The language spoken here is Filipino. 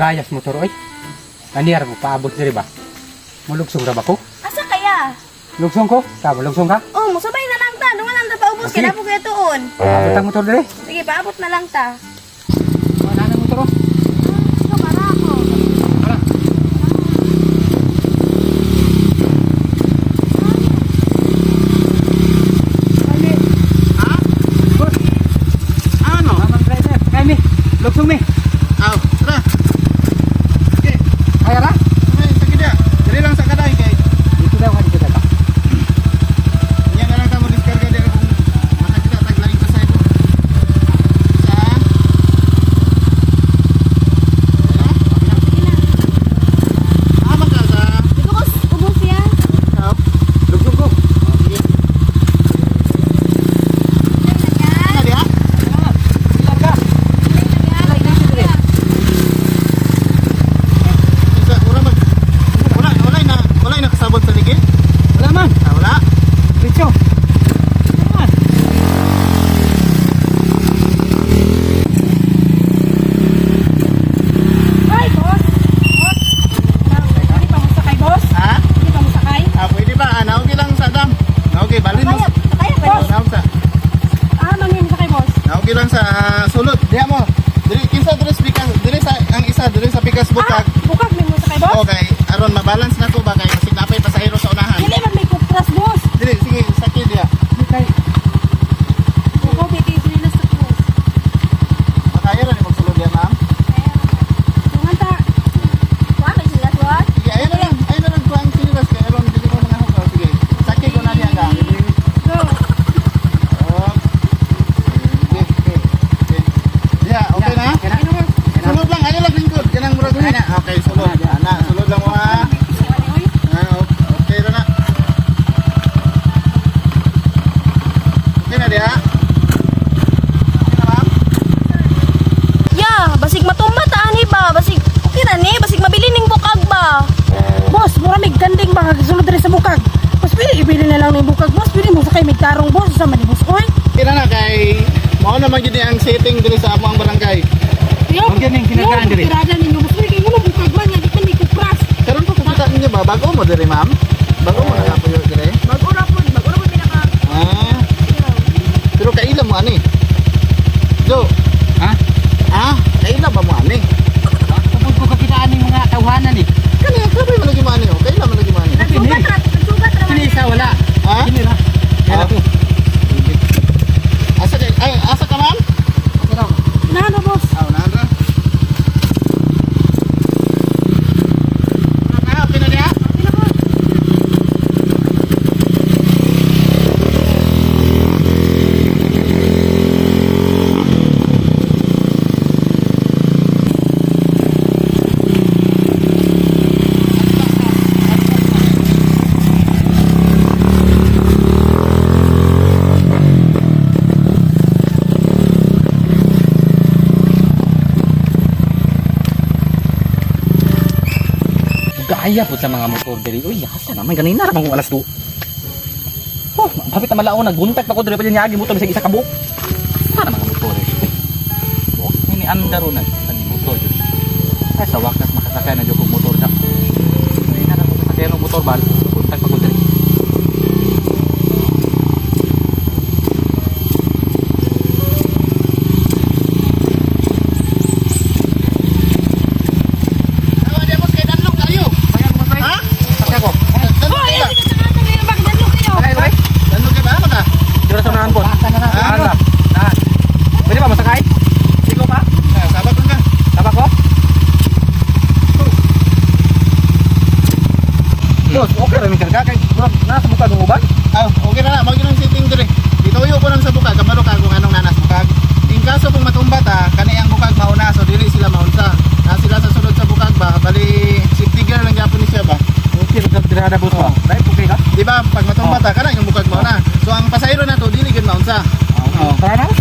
Gayas motor oy. Kaniyar mo paabot diri ba? Mulugsong ra ba ko? Asa kaya? Lugsong ko? Ka, lugsong ka? Oh, musabay na lang ta. Dungan lang ta paubos Okay. kaya po kaya tuon. Abot ang motor diri. Sige, paabot na lang ta. Wala na motor oh. Ito, para ako. Wala. Ha? Boss, Ano? mamang driver. Kay mi. Lugsong mi. Aw, tara. Okay. Kaya ra? Ay, sige dia. Dali lang sa kaday kay. Dito daw dito daw. Nya na lang ta mo diskarga dia kung makakita tag lain pa sa ito. Sa Ama ka sa Ito ko, ubos yan. Aw. Lugsong ko. Sige. Ano dia? Ilan ka? Isa ura mag wala na kasabot sa ligid. Wala man. Ah, wala. Diretso. Ayan. Ay, boss. Boss. Hindi pa mo sakay, boss. Ha? Hindi pa mo sakay. Ah, pwede ba? Ah, naugi lang sa dam. Naugi, balin mo. Sakaya pa, boss. Naog sa. Mangin mo sakay, boss. Naugi lang sa sulod. Diya mo. Diri kinsa diri sa pikas, diri sa ang isa diri sa pikas bukag. Bukag may mo sakay, boss. Okay, aron mabalance na to ba kay masig napay pasahero sa unahan. Dili man may kupras, boss. Dili sige, sakit dia. Kay Bukaw, bigay sila sa cross. Makaya ra ni magsulod dia, ma'am. Tungan ta. Kuha, may sila, boss. Sige, ayun na lang. Ayun na lang ko ang sinilas kay aron dili ko mga hukaw. Sige. Sakit ko na diya ka. Go. Oh. Okay, okay. Okay. Dia, okay na? Kaya na. Sulod lang, ayun lang lingkod. Kanang murag na. Okay, sulod. Ana, sulod lang mo ha. Ah, okay na na. Okay na dia. Okay na, ma'am. Yeah, basig matumbat ani ba? Basig okay na ni, basig mabili ning bukag ba? Boss, mura mig ganding ba sulod diri sa bukag. Mas pili ibili na lang ning bukag, boss. Pili mo sakay mig tarong, boss, sa man boss oy. Okay na na kay mao naman gid ang setting diri sa among barangay. Yo. Ang ganing kinakaan diri. Tirada ninyo, boss. Pili kayo ng bukag man, di man kupras. Karon ko kita ninyo ba bago mo diri, ma'am? Bago mo na po diri. Mag-ura po pinaka. Ah, pero kaila mo ani. Jo, Ha? ah, kaila ba mo ani? Kapag ko kakitaan ng mga tawhanan eh. Kani kabay man lagi mo ani, oh. Kaila man lagi mo ani. Nagsugat ra Sini isa wala. Ha? Sini ra. Kaya Ah. ko. Asa kay ay asa ka, ma'am? Ako daw. Nano, boss. Aw, nandra. Okay na niya? Gaya po sa mga motor diri. Uy, hasa naman ganina ra bang alas 2. Oh, hapit na malaon nagbuntag pa ko diri pa niya agi motor bisag isa ka buok. Sana mga motor eh. Oh, ini andaro na ang motor. Ay sa wakas makasakay na jud ko motor sa. Hindi na ko sakay ng motor bal. Buntag pa ko diri. Awa dia mo kay danlog kayo. Kaya ko masay. Ha? Sakay ko. Danlog Oh, kayo. yan sige sa kanto may bagdalo kayo. Sakay ko. Danlog kay ba maka? Dira sa unahan po. Ano? Pwede ba masakay? Sigo pa? Sabat ka. Taba ko? Boss, okay rin karga kay nasa buka ng uban. Ah, okay na na, mao gyud ang setting diri. Dituyo ko lang sa bukag, kabalo ka kung anong nanas bukag. In kaso kung matumbat kani ang bukag mauna so dili sila maunsa. Na sila sa sulod sa bukag ba, bali safety gear lang gyapon ni siya ba. Okay, magdadira boss ba? Right, okay ka? Di ba pag matumbat kana yung bukag mauna. So ang pasahero na to dili gyud maunsa. Oo. Tara na.